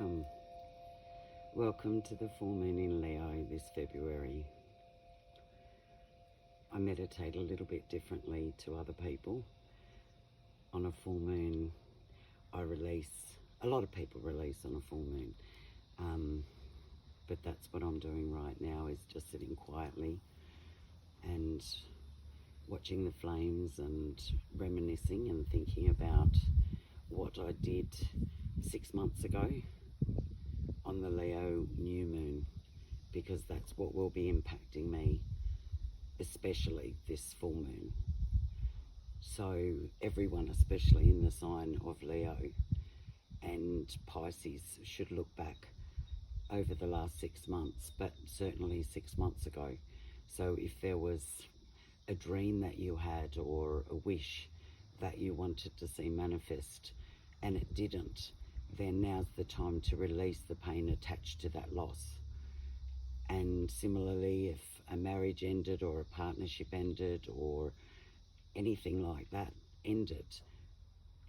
Welcome. Welcome to the full moon in Leo this February. I meditate a little bit differently to other people. On a full moon, I release. A lot of people release on a full moon. But that's what I'm doing right now, is just sitting quietly and watching the flames and reminiscing and thinking about what I did 6 months ago on the Leo new moon, because that's what will be impacting me, especially this full moon. So everyone, especially in the sign of Leo and Pisces, should look back over the last 6 months, but certainly 6 months ago. So if there was a dream that you had or a wish that you wanted to see manifest and it didn't, then now's the time to release the pain attached to that loss. And similarly, if a marriage ended or a partnership ended or anything like that ended,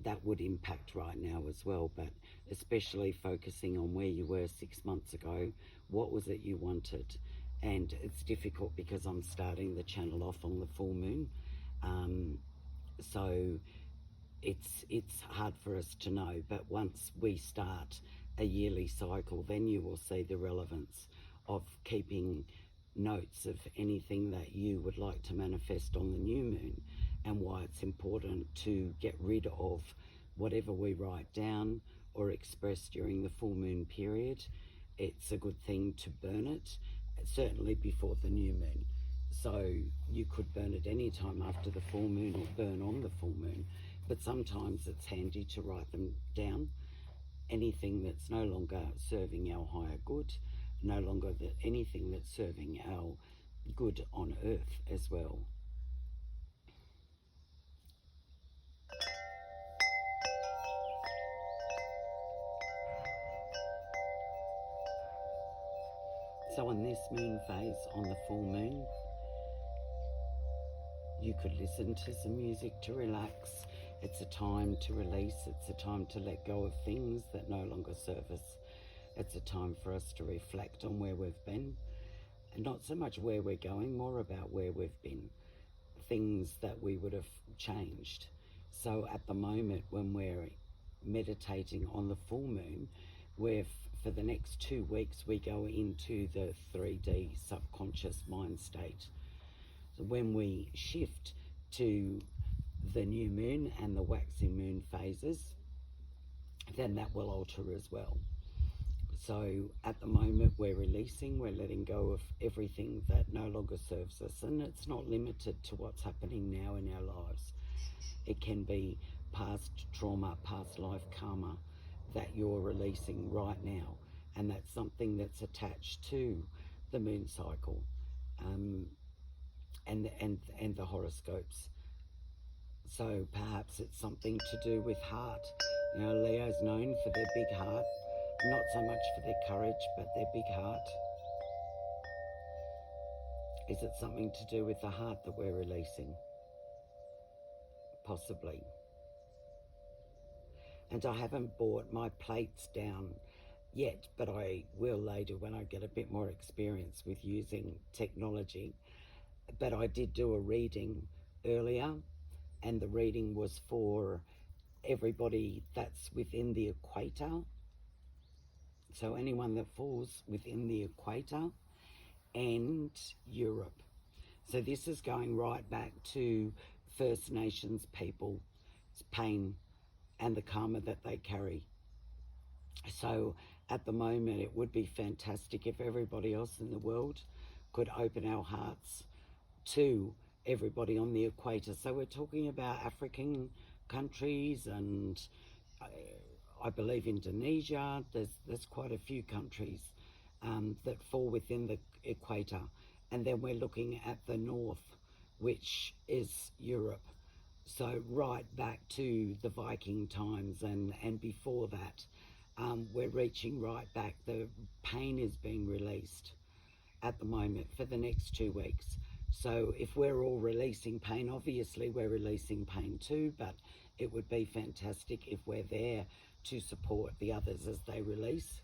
that would impact right now as well. But especially focusing on where you were 6 months ago, what was it you wanted? And it's difficult because I'm starting the channel off on the full moon. So it's hard for us to know, but once we start a yearly cycle, then you will see the relevance of keeping notes of anything that you would like to manifest on the new moon, and why it's important to get rid of whatever we write down or express during the full moon period. It's a good thing to burn it, certainly before the new moon. So you could burn it any time after the full moon or burn on the full moon, but sometimes it's handy to write them down. Anything that's no longer serving our higher good, no longer anything that's serving our good on earth as well. So on this moon phase, on the full moon, you could listen to some music to relax. It's a time to release. It's a time to let go of things that no longer serve us. It's a time for us to reflect on where we've been, and not so much where we're going, more about where we've been, things that we would have changed. So at the moment, when we're meditating on the full moon, for the next 2 weeks, we go into the 3D subconscious mind state. So when we shift to the new moon and the waxing moon phases, then that will alter as well. So at the moment, we're releasing, we're letting go of everything that no longer serves us. And it's not limited to what's happening now in our lives. It can be past trauma, past life karma that you're releasing right now. And that's something that's attached to the moon cycle and the horoscopes. So perhaps it's something to do with heart. You know, Leo's known for their big heart, not so much for their courage, but their big heart. Is it something to do with the heart that we're releasing? Possibly. And I haven't brought my plates down yet, but I will later when I get a bit more experience with using technology. But I did do a reading earlier, and the reading was for everybody that's within the equator. So anyone that falls within the equator and Europe. So this is going right back to First Nations people's pain and the karma that they carry. So at the moment, it would be fantastic if everybody else in the world could open our hearts to everybody on the equator. So we're talking about African countries, and I believe Indonesia. There's quite a few countries that fall within the equator. And then we're looking at the north, which is Europe. So right back to the Viking times and before that, we're reaching right back. The pain is being released at the moment for the next 2 weeks. So if we're all releasing pain, obviously we're releasing pain too, but it would be fantastic if we're there to support the others as they release.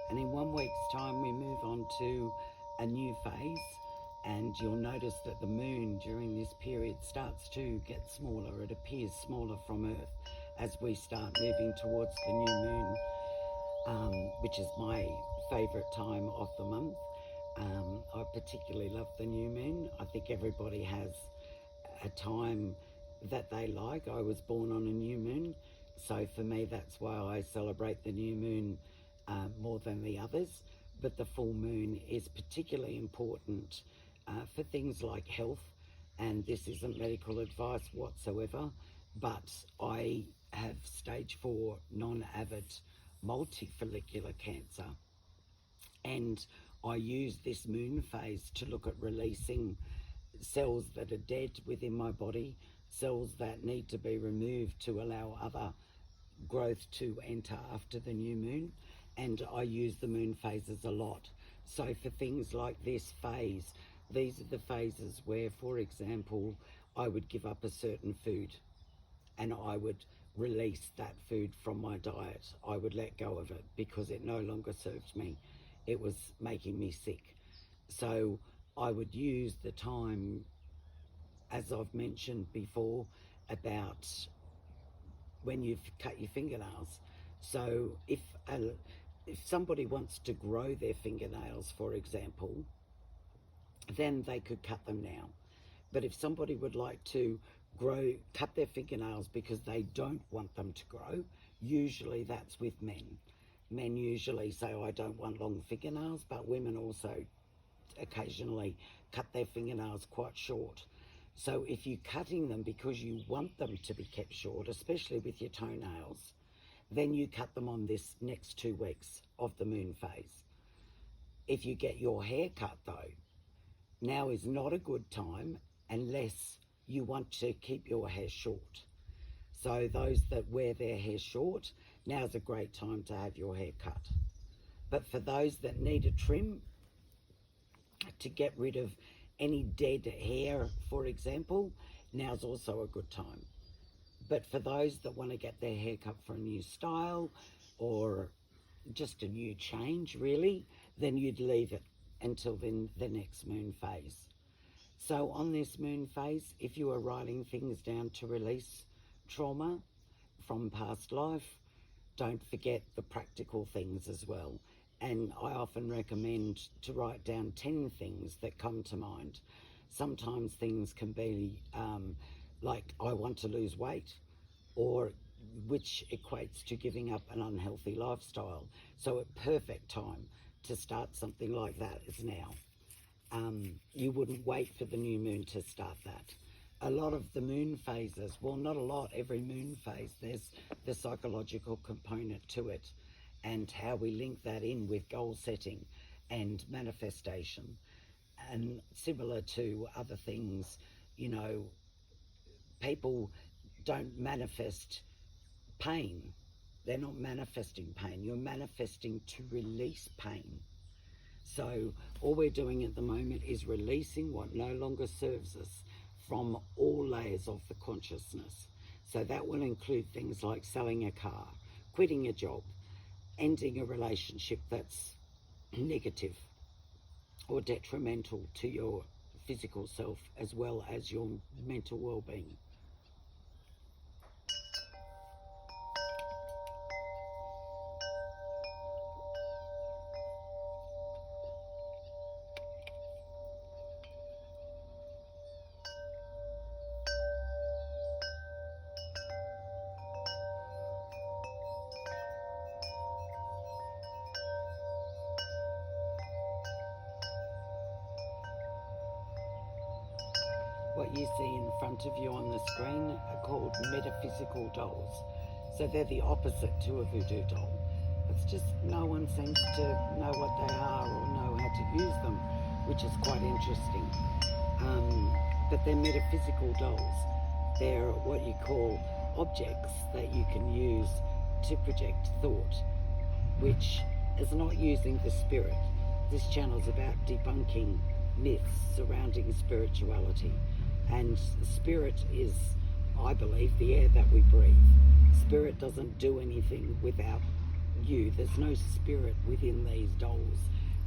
And in 1 week's time, we move on to a new phase, and you'll notice that the moon during this period starts to get smaller. It appears smaller from Earth as we start moving towards the new moon, which is my favourite time of the month. I particularly love the new moon. I think everybody has a time that they like. I was born on a new moon, so for me that's why I celebrate the new moon more than the others. But the full moon is particularly important for things like health, and this isn't medical advice whatsoever, but I have stage 4 non-avid multifollicular cancer, and I use this moon phase to look at releasing cells that are dead within my body, cells that need to be removed to allow other growth to enter after the new moon. And I use the moon phases a lot. So for things like this phase, these are the phases where, for example, I would give up a certain food and I would release that food from my diet. I would let go of it because it no longer served me. It was making me sick. So I would use the time, as I've mentioned before, about when you've cut your fingernails. So if somebody wants to grow their fingernails, for example, then they could cut them now. But if somebody would like to cut their fingernails because they don't want them to grow, usually that's with men. Men usually say, I don't want long fingernails, but women also occasionally cut their fingernails quite short. So if you're cutting them because you want them to be kept short, especially with your toenails, then you cut them on this next 2 weeks of the moon phase. If you get your hair cut though, now is not a good time unless you want to keep your hair short. So those that wear their hair short, now's a great time to have your hair cut. But for those that need a trim to get rid of any dead hair, for example, now's also a good time. But for those that want to get their hair cut for a new style or just a new change, really, then you'd leave it until then the next moon phase. So on this moon phase, if you are writing things down to release trauma from past life, don't forget the practical things as well. And I often recommend to write down 10 things that come to mind. Sometimes things can be like, I want to lose weight, or which equates to giving up an unhealthy lifestyle. So a perfect time to start something like that is now. You wouldn't wait for the new moon to start that. A lot of the moon phases, well, not a lot, every moon phase, there's the psychological component to it and how we link that in with goal setting and manifestation. And similar to other things, you know, people don't manifest pain. They're not manifesting pain. You're manifesting to release pain. So all we're doing at the moment is releasing what no longer serves us from all layers of the consciousness. So that will include things like selling a car, quitting a job, ending a relationship that's negative or detrimental to your physical self as well as your mental well-being. What you see in front of you on the screen are called metaphysical dolls. So they're the opposite to a voodoo doll. It's just no one seems to know what they are or know how to use them, which is quite interesting. But they're metaphysical dolls. They're what you call objects that you can use to project thought, which is not using the spirit. this channel is about debunking myths surrounding spirituality. And spirit is, I believe, the air that we breathe. Spirit doesn't do anything without you. There's no spirit within these dolls.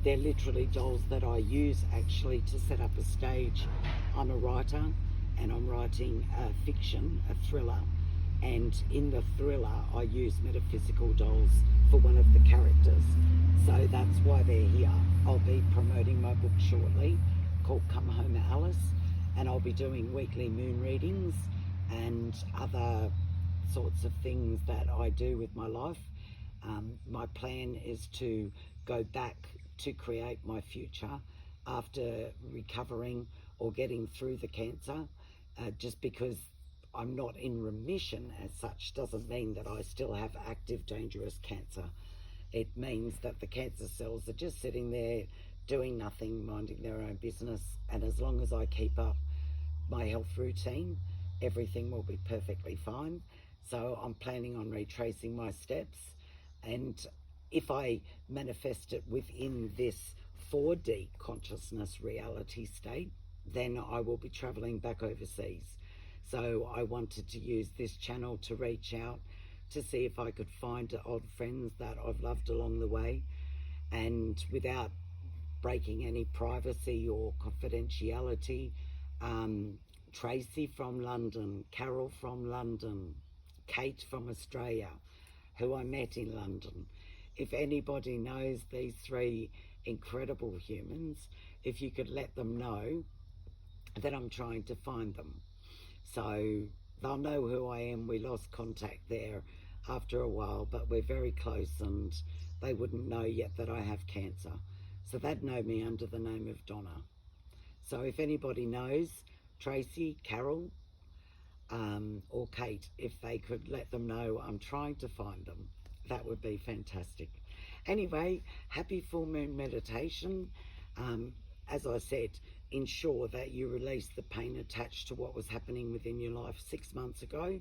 They're literally dolls that I use actually to set up a stage. I'm a writer and I'm writing a fiction, a thriller, and in the thriller I use metaphysical dolls for one of the characters. So that's why they're here. I'll be promoting my book shortly called Come Home Alice, and I'll be doing weekly moon readings and other sorts of things that I do with my life. My plan is to go back to create my future after recovering or getting through the cancer. Just because I'm not in remission as such doesn't mean that I still have active dangerous cancer. It means that the cancer cells are just sitting there doing nothing, minding their own business, and as long as I keep up my health routine, everything will be perfectly fine. So I'm planning on retracing my steps, and if I manifest it within this 4D consciousness reality state, then I will be traveling back overseas. So I wanted to use this channel to reach out to see if I could find old friends that I've loved along the way, and without breaking any privacy or confidentiality, Tracy from London, Carol from London, Kate from Australia, who I met in London. If anybody knows these three incredible humans, if you could let them know that I'm trying to find them. So they'll know who I am. We lost contact there after a while, but we're very close, and they wouldn't know yet that I have cancer. So they'd know me under the name of Donna. So if anybody knows Tracy, Carol, or Kate, if they could let them know I'm trying to find them, that would be fantastic. Anyway, happy full moon meditation. As I said, ensure that you release the pain attached to what was happening within your life 6 months ago,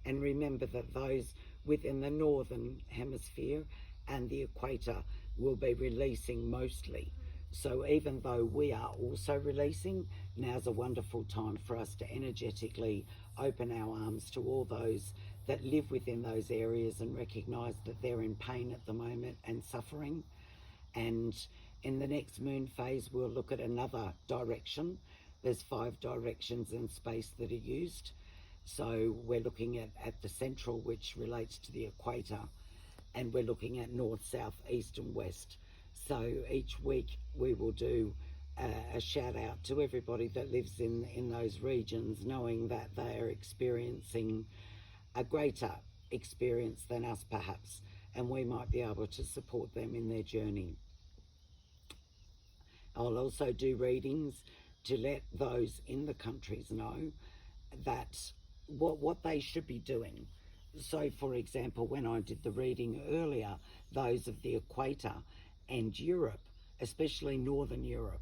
and remember that those within the northern hemisphere and the equator will be releasing mostly. So even though we are also releasing, now's a wonderful time for us to energetically open our arms to all those that live within those areas and recognize that they're in pain at the moment and suffering. And in the next moon phase, we'll look at another direction. There's 5 directions in space that are used. So we're looking at the central, which relates to the equator, and we're looking at north, south, east and west. So each week we will do a shout out to everybody that lives in those regions, knowing that they are experiencing a greater experience than us perhaps, and we might be able to support them in their journey. I'll also do readings to let those in the countries know that what they should be doing. So for example, when I did the reading earlier, those of the equator and Europe, especially Northern Europe,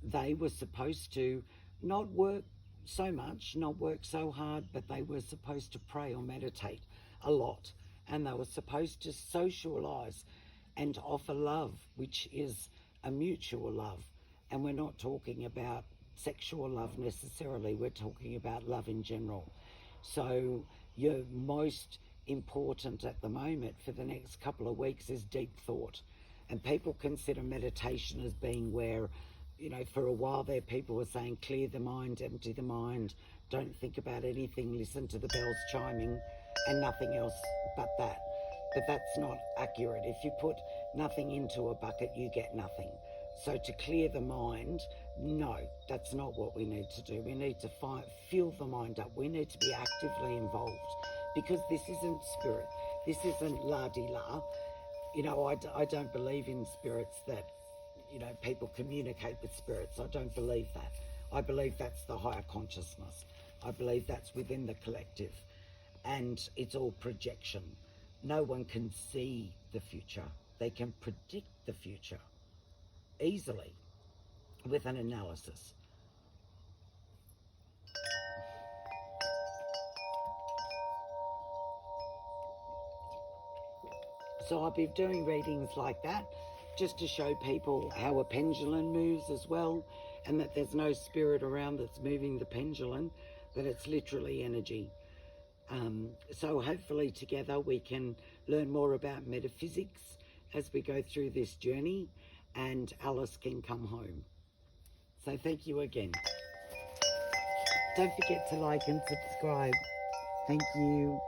they were supposed to not work so much, not work so hard, but they were supposed to pray or meditate a lot, and they were supposed to socialize and offer love, which is a mutual love. And we're not talking about sexual love necessarily, we're talking about love in general. So your most important at the moment for the next couple of weeks is deep thought. And people consider meditation as being where, you know, for a while there people were saying clear the mind, empty the mind, don't think about anything, listen to the bells chiming and nothing else but that. But that's not accurate. If you put nothing into a bucket, you get nothing. So to clear the mind, no, that's not what we need to do. We need to fill the mind up. We need to be actively involved, because this isn't spirit. This isn't la-di-la. You know, I don't believe in spirits that, you know, people communicate with spirits. I don't believe that. I believe that's the higher consciousness. I believe that's within the collective, and it's all projection. No one can see the future. They can predict the future easily with an analysis. So I'll be doing readings like that, just to show people how a pendulum moves as well, and that there's no spirit around that's moving the pendulum, that it's literally energy. So hopefully together we can learn more about metaphysics as we go through this journey, and Alice can come home. So thank you again. Don't forget to like and subscribe. Thank you.